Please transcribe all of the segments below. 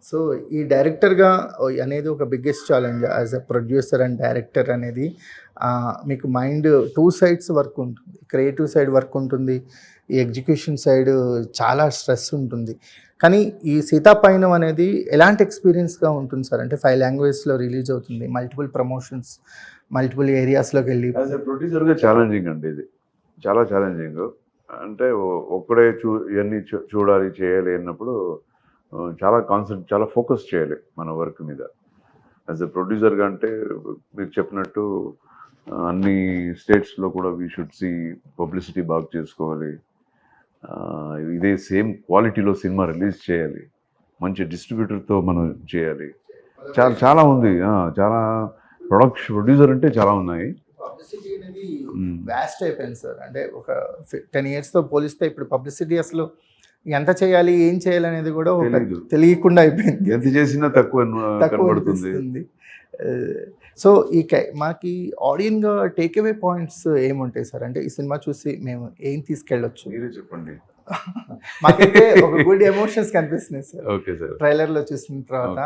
So, ఈ డైరెక్టర్‌గా అనేది ఒక biggest challenge as a producer and director అనేది మీకు మైండ్ 2 సైడ్స్ వర్క్ ఉంటుంది. క్రియేటివ్ సైడ్ వర్క్ ఉంటుంది. ఈ ఎగ్జిక్యూషన్ సైడ్ చాలా స్ట్రెస్ ఉంటుంది. కానీ ఈ 'సీతాపయనం' అనేది ఎలాంటి ఎక్స్‌పీరియన్స్‌గా ఉంటుంది సార్? అంటే 5 లాంగ్వేజెస్‌లో రిలీజ్ అవుతుంది. మల్టిపుల్ ప్రమోషన్స్, మల్టిపుల్ ఏరియాస్‌లోకెళ్ళి యాజ్ ఎ ప్రొడ్యూసర్‌గా ఛాలెంజింగ్ అండి ఇది. చాలా ఛాలెంజింగ్. అంటే ఒక్కడే ఇయన్నీ చూడాలి, చేయాలి అన్నప్పుడు చాలా చాలా ఫోకస్ చేయాలి మన వర్క్ మీద. యాజ్ ఎ ప్రొడ్యూసర్‌గా అంటే మీరు చెప్పినట్టు అన్ని స్టేట్స్‌లో కూడా వీ షుడ్ సీ పబ్లిసిటీ బాగా చేసుకోవాలి. ఇదే సేమ్ క్వాలిటీలో సినిమా రిలీజ్ చేయాలి. మంచి డిస్ట్రిబ్యూటర్‌తో మనం చేయాలి. చాలా చాలా ఉంది. చాలా ప్రొడ్యూసర్ అంటే చాలా ఉన్నాయి. పబ్లిసిటీ అనేది వాస్ట్ అయిపోయింది సార్. అంటే ఒక 10 ఇయర్స్‌తో పోలిస్తే ఇప్పుడు పబ్లిసిటీ అసలు ఎంత చేయాలి, ఏం చేయాలి అనేది కూడా తెలియకుండా అయిపోయింది. ఎంత చేసినా తక్కువ కనబడుతుంది. సో మనకి ఆడియన్‌గా టేక్ అవే పాయింట్స్ ఏముంటాయి సార్? అంటే ఈ సినిమా చూసి మేము ఏం తీసుకెళ్ళొచ్చు? మీరే చెప్పండి. మాకైతే ఒక గుడ్ ఎమోషన్స్ కనిపిస్తున్నాయి సార్. Okay sir. ట్రైలర్‌లో చూసిన తర్వాత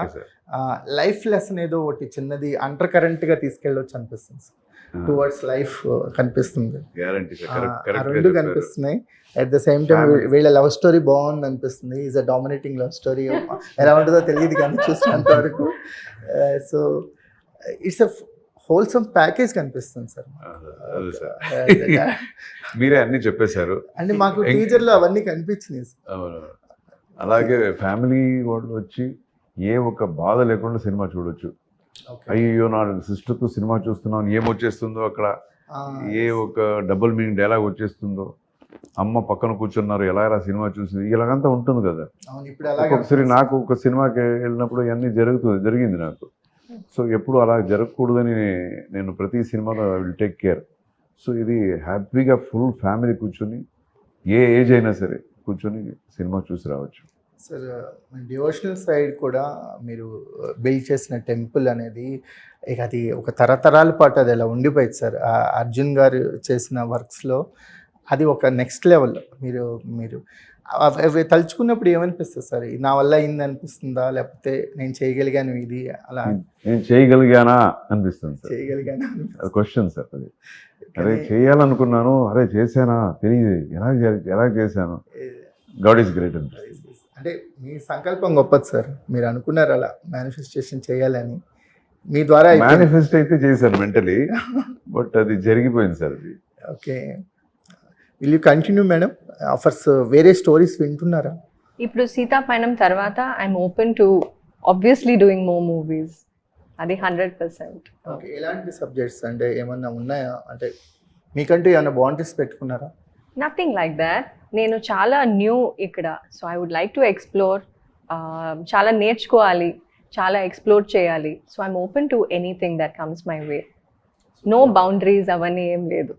లైఫ్ లెసన్ ఏదో ఒకటి చిన్నది అండర్ కరెంట్‌గా తీసుకెళ్ళొచ్చు అనిపిస్తుంది సార్. టువర్డ్స్ లైఫ్ కనిపిస్తుంది. రెండు కనిపిస్తున్నాయి. అట్ ద సేమ్ టైం వీళ్ళ లవ్ స్టోరీ బాగుంది అనిపిస్తుంది. Is a dominating love story. ఎలా ఉంటుందో తెలియదు కానీ చూసినంత వరకు. So it's a wholesome package కనిపిస్తుంది సార్. మీరే అన్ని చెప్పేశారు. అంటే మాకు టీజర్లో అవన్నీ కనిపించినాయి సార్. అలాగే ఫ్యామిలీ వాళ్ళు వచ్చి ఏ ఒక్క బాధ లేకుండా సినిమా చూడొచ్చు. అయ్యో నా సిస్టర్తో సినిమా చూస్తున్నాను, ఏమొచ్చేస్తుందో అక్కడ, ఏ ఒక డబుల్ మీనింగ్ డైలాగ్ వచ్చేస్తుందో, అమ్మ పక్కన కూర్చున్నారు ఎలా సినిమా చూసింది, ఇలాగంతా ఉంటుంది కదా. ఒకసారి నాకు ఒక సినిమాకి వెళ్ళినప్పుడు ఇవన్నీ జరిగింది నాకు. సో ఎప్పుడు అలా జరగకూడదని నేను ప్రతి సినిమాలో I will take care. So ఇది హ్యాపీగా ఫుల్ ఫ్యామిలీ కూర్చొని ఏ ఏజ్ అయినా సరే కూర్చొని సినిమా చూసి రావచ్చు. సార్ డివోషనల్ సైడ్ కూడా మీరు బిల్డ్ చేసిన టెంపుల్ అనేది ఇక అది ఒక తరతరాల పాటు అది అలా ఉండిపోయింది సార్. అర్జున్ గారు చేసిన వర్క్స్లో అది ఒక నెక్స్ట్ లెవెల్. మీరు అవి తలుచుకున్నప్పుడు ఏమనిపిస్తుంది సార్? నా వల్ల అయింది అనిపిస్తుందా, లేకపోతే నేను చేయగలిగాను ఇది అలా? నేను చేయగలిగానా అనిపిస్తుంది సార్. చేయగలిగానా క్వశ్చన్ సార్ అది. అరే చేయాలనుకున్నాను, అరే చేశానా తెలియదు, ఎలా చేశాను. గాడ్ ఈస్ గ్రేట్ అనిపిస్తుంది. అంటే మీ సంకల్పం గొప్పది సార్. మీరు అనుకున్నారు అలా మేనిఫెస్టేషన్ చేయాలని. మీ ద్వారా మేనిఫెస్ట్ అయితే చేశాను మెంటలీ, బట్ అది జరిగిపోయింది సార్ అది. Okay. Will you continue madam? Offers వేరే స్టోరీస్ వింటున్నారా? ఇప్పుడు సీతాపయనం తర్వాత I'm open to obviously doing more movies. అది 100%. ఓకే. ఎలాంటి సబ్జెక్ట్స్ అంటే ఏమన్నా ఉన్నాయా? అంటే మీకంటూ ఏమైనా బౌండరీస్ పెట్టుకున్నారా? Nothing like that. నేను చాలా న్యూ ఇక్కడ. So I would like to explore. చాలా నేర్చుకోవాలి, చాలా ఎక్స్ప్లోర్ చేయాలి. So I'm open to anything that comes my way. No boundaries అవన్నీ ఏం లేదు.